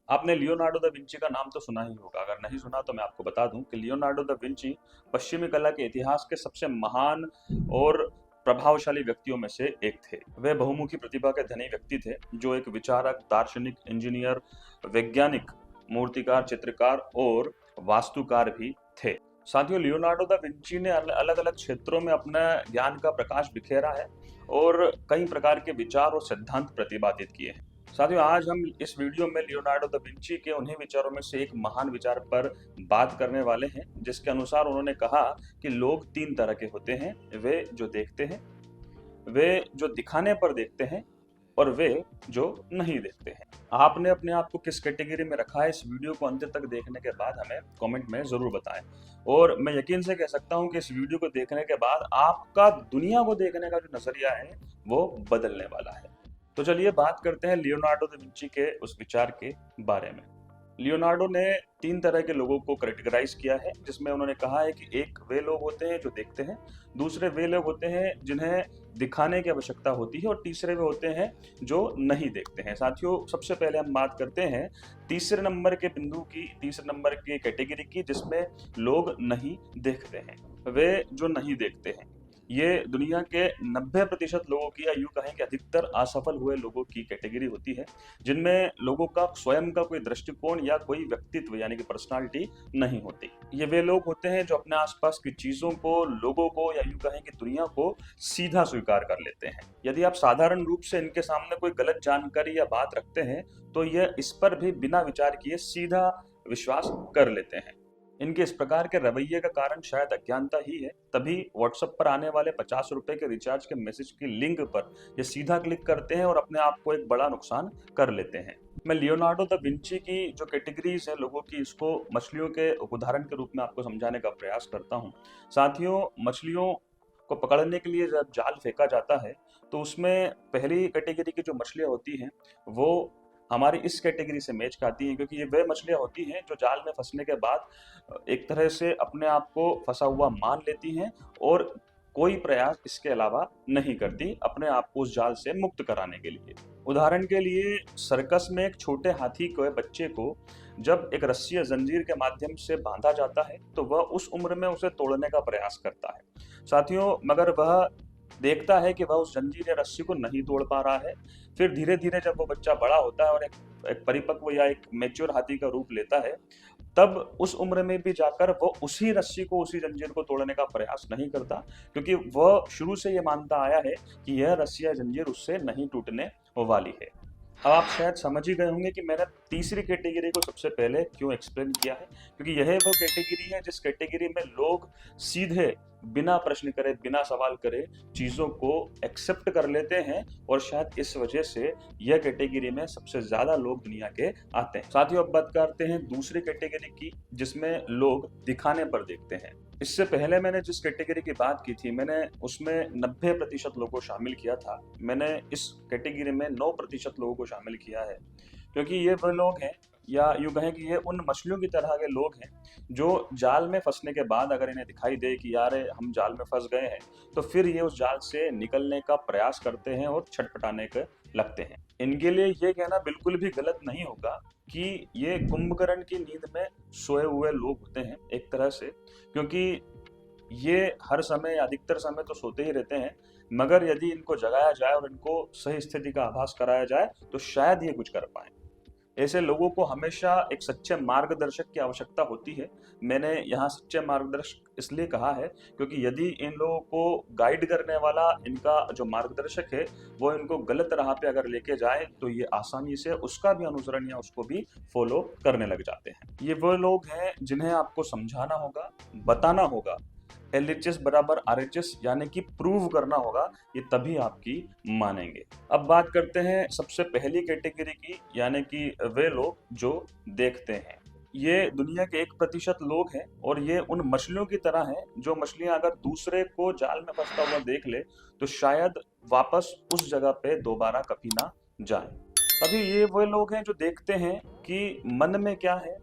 आपने Leonardo da Vinci का नाम तो सुना ही होगा। अगर नहीं सुना तो मैं आपको बता दूं कि लियोनार्डो दा विंची पश्चिमी कला के इतिहास के सबसे महान और प्रभावशाली व्यक्तियों में से एक थे। वे बहुमुखी प्रतिभा के धनी व्यक्ति थे, जो एक विचारक, दार्शनिक, इंजीनियर, वैज्ञानिक, मूर्तिकार, चित्रकार और वास्तुकार भी थे। साथियों, लियोनार्डो दा विंची ने अलग अलग क्षेत्रों में अपना ज्ञान का प्रकाश बिखेरा है और कई प्रकार के विचार और सिद्धांत प्रतिपादित किए हैं। साथियों, आज हम इस वीडियो में लियोनार्डो दा विंची के उन्हीं विचारों में से एक महान विचार पर बात करने वाले हैं, जिसके अनुसार उन्होंने कहा कि लोग तीन तरह के होते हैं। वे जो देखते हैं, वे जो दिखाने पर देखते हैं, और वे जो नहीं देखते हैं। आपने अपने आप को किस कैटेगरी में रखा है, इस वीडियो को अंत तक देखने के बाद हमें कमेंट में जरूर बताएं। और मैं यकीन से कह सकता हूं कि इस वीडियो को देखने के बाद आपका दुनिया को देखने का जो नजरिया है वो बदलने वाला है। तो चलिए बात करते हैं लियोनार्डो दा विंची के उस विचार के बारे में। लियोनार्डो ने तीन तरह के लोगों को कैटेगराइज किया है, जिसमें उन्होंने कहा है कि एक वे लोग होते हैं जो देखते हैं, दूसरे वे लोग होते हैं जिन्हें दिखाने की आवश्यकता होती है, और तीसरे वे होते हैं जो नहीं देखते हैं। साथियों, सबसे पहले हम बात करते हैं तीसरे नंबर के बिंदु की, तीसरे नंबर की कैटेगरी की, जिसमें लोग नहीं देखते हैं। वे जो नहीं देखते हैं, ये दुनिया के 90% लोगों की, या यूं कहें कि अधिकतर असफल हुए लोगों की कैटेगरी होती है, जिनमें लोगों का स्वयं का कोई दृष्टिकोण या कोई व्यक्तित्व यानी कि पर्सनालिटी नहीं होती। ये वे लोग होते हैं जो अपने आसपास की चीजों को, लोगों को, या यूं कहें कि दुनिया को सीधा स्वीकार कर लेते हैं। यदि आप साधारण रूप से इनके सामने कोई गलत जानकारी या बात रखते हैं, तो ये इस पर भी बिना विचार किए सीधा विश्वास कर लेते हैं। इनके इस प्रकार के रवैये का कारण शायद अज्ञानता ही है। तभी व्हाट्सएप पर आने वाले 50 रुपए के रिचार्ज के मैसेज की लिंक पर ये सीधा क्लिक करते हैं और अपने आप को एक बड़ा नुकसान कर लेते हैं। मैं लियोनार्डो दा विंची की जो कैटेगरीज है लोगों की, इसको मछलियों के उदाहरण के रूप में आपको समझाने का प्रयास करता हूँ। साथियों, मछलियों को पकड़ने के लिए जब जाल फेंका जाता है, तो उसमें पहली कैटेगरी की जो मछलियां होती हैं वो हमारी इस कैटेगरी से मैच खाती हैं, क्योंकि ये वे मछलियां होती हैं जो जाल में फंसने के बाद एक तरह से अपने आप को फंसा हुआ मान लेती हैं और कोई प्रयास इसके अलावा नहीं करती अपने आप को उस जाल से मुक्त कराने के लिए। उदाहरण के लिए, सर्कस में एक छोटे हाथी के बच्चे को जब एक रस्सी या जंजीर के माध्यम से बांधा जाता है, तो वह उस उम्र में उसे तोड़ने का प्रयास करता है। साथियों, मगर वह देखता है कि वह उस जंजीर या रस्सी को नहीं तोड़ पा रहा है। फिर धीरे धीरे जब वो बच्चा बड़ा होता है और एक परिपक्व या एक मैच्योर हाथी का रूप लेता है, तब उस उम्र में भी जाकर वो उसी रस्सी को, उसी जंजीर को तोड़ने का प्रयास नहीं करता, क्योंकि वह शुरू से ये मानता आया है कि यह रस्सी या जंजीर उससे नहीं टूटने वाली है। अब आप शायद समझ ही गए होंगे कि मैंने तीसरी कैटेगरी को सबसे पहले क्यों एक्सप्लेन किया है, क्योंकि यह वो कैटेगरी है जिस कैटेगरी में लोग सीधे बिना प्रश्न करे, बिना सवाल करे चीजों को एक्सेप्ट कर लेते हैं, और शायद इस वजह से यह कैटेगरी में सबसे ज्यादा लोग दुनिया के आते हैं। साथियों, अब बात करते हैं दूसरी कैटेगरी की, जिसमें लोग दिखाने पर देखते हैं। इससे पहले मैंने जिस कैटेगरी की बात की थी, मैंने उसमें 90% लोगों को शामिल किया था। मैंने इस कैटेगरी में 9% लोगों को शामिल किया है, क्योंकि ये वो लोग हैं, या यूं कहें कि ये उन मछलियों की तरह के लोग हैं जो जाल में फंसने के बाद अगर इन्हें दिखाई दे कि यार हम जाल में फंस गए हैं, तो फिर ये उस जाल से निकलने का प्रयास करते हैं और छटपटाने के लगते हैं। इनके लिए ये कहना बिल्कुल भी गलत नहीं होगा कि ये कुंभकर्ण की नींद में सोए हुए लोग होते हैं एक तरह से, क्योंकि ये हर समय, अधिकतर समय तो सोते ही रहते हैं, मगर यदि इनको जगाया जाए और इनको सही स्थिति का आभास कराया जाए, तो शायद ये कुछ कर पाए। ऐसे लोगों को हमेशा एक सच्चे मार्गदर्शक की आवश्यकता होती है। मैंने यहाँ सच्चे मार्गदर्शक इसलिए कहा है, क्योंकि यदि इन लोगों को गाइड करने वाला इनका जो मार्गदर्शक है वो इनको गलत राह पे अगर लेके जाए, तो ये आसानी से उसका भी अनुसरण या उसको भी फॉलो करने लग जाते हैं। ये वो लोग हैं जिन्हें आपको समझाना होगा, बताना होगा, LHS बराबर RHS यानी कि प्रूव करना होगा, ये तभी आपकी मानेंगे। अब बात करते हैं सबसे पहली कैटेगरी की, यानी कि वे लोग जो देखते हैं। ये दुनिया के 1% लोग हैं, और ये उन मछलियों की तरह हैं जो मछलियां अगर दूसरे को जाल में फंसता हुआ देख ले, तो शायद वापस उस जगह पे दोबारा कभी ना जाए। अभी ये वो लोग हैं जो देखते हैं कि मन में क्या है,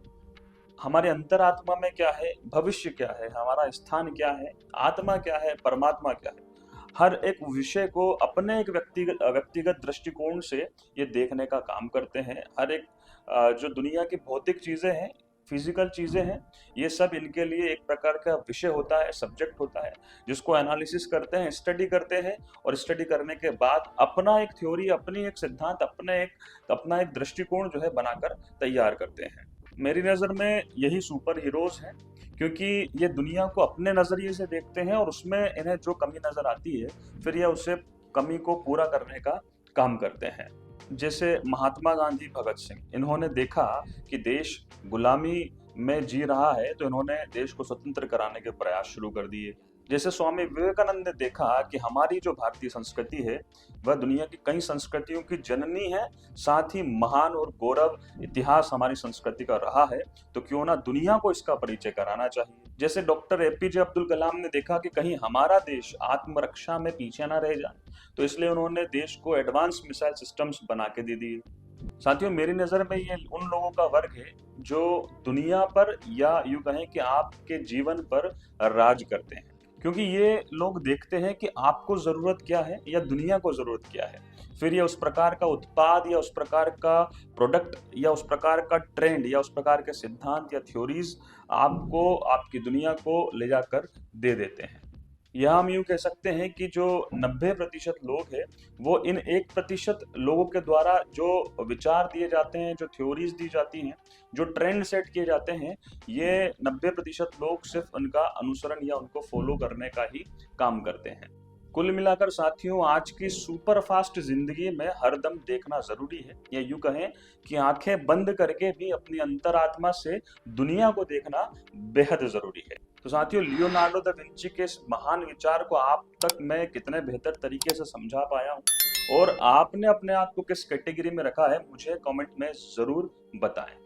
हमारे अंतरात्मा में क्या है, भविष्य क्या है, हमारा स्थान क्या है, आत्मा क्या है, परमात्मा क्या है। हर एक विषय को अपने एक व्यक्तिगत व्यक्तिगत दृष्टिकोण से ये देखने का काम करते हैं। हर एक जो दुनिया की भौतिक चीजें हैं, फिजिकल चीजें हैं, ये सब इनके लिए एक प्रकार का विषय होता है, सब्जेक्ट होता है, जिसको एनालिसिस करते हैं, स्टडी करते हैं, और स्टडी करने के बाद अपना एक थ्योरी, अपनी एक सिद्धांत, अपना एक दृष्टिकोण जो है बनाकर तैयार करते हैं। मेरी नज़र में यही सुपर हीरोज हैं, क्योंकि ये दुनिया को अपने नज़रिए से देखते हैं और उसमें इन्हें जो कमी नज़र आती है, फिर ये उसे कमी को पूरा करने का काम करते हैं। जैसे महात्मा गांधी, भगत सिंह, इन्होंने देखा कि देश गुलामी में जी रहा है, तो इन्होंने देश को स्वतंत्र कराने के प्रयास शुरू कर दिए। जैसे स्वामी विवेकानंद ने देखा कि हमारी जो भारतीय संस्कृति है वह दुनिया की कई संस्कृतियों की जननी है, साथ ही महान और गौरव इतिहास हमारी संस्कृति का रहा है, तो क्यों ना दुनिया को इसका परिचय कराना चाहिए। जैसे डॉक्टर एपीजे अब्दुल कलाम ने देखा कि कहीं हमारा देश आत्मरक्षा में पीछे ना रह जाए, तो इसलिए उन्होंने देश को एडवांस मिसाइल सिस्टम्स बना के दे दिए। साथियों, मेरी नज़र में ये उन लोगों का वर्ग है जो दुनिया पर, या यूं कहें कि आपके जीवन पर राज करते हैं, क्योंकि ये लोग देखते हैं कि आपको ज़रूरत क्या है या दुनिया को ज़रूरत क्या है, फिर ये उस प्रकार का उत्पाद या उस प्रकार का प्रोडक्ट या उस प्रकार का ट्रेंड या उस प्रकार के सिद्धांत या थ्योरीज आपको, आपकी दुनिया को ले जाकर दे देते हैं। या हम यूं कह सकते हैं कि जो 90% लोग हैं, वो इन 1% लोगों के द्वारा जो विचार दिए जाते हैं, जो थ्योरीज दी जाती हैं, जो ट्रेंड सेट किए जाते हैं, ये 90% लोग सिर्फ उनका अनुसरण या उनको फॉलो करने का ही काम करते हैं। कुल मिलाकर साथियों, आज की सुपर फास्ट जिंदगी में हरदम देखना जरूरी है, या यूं कहें कि आंखें बंद करके भी अपनी अंतरात्मा से दुनिया को देखना बेहद जरूरी है। तो साथियों, लियोनार्डो दा विंची के इस महान विचार को आप तक मैं कितने बेहतर तरीके से समझा पाया हूँ, और आपने अपने आप को किस कैटेगरी में रखा है, मुझे कमेंट में जरूर बताएं।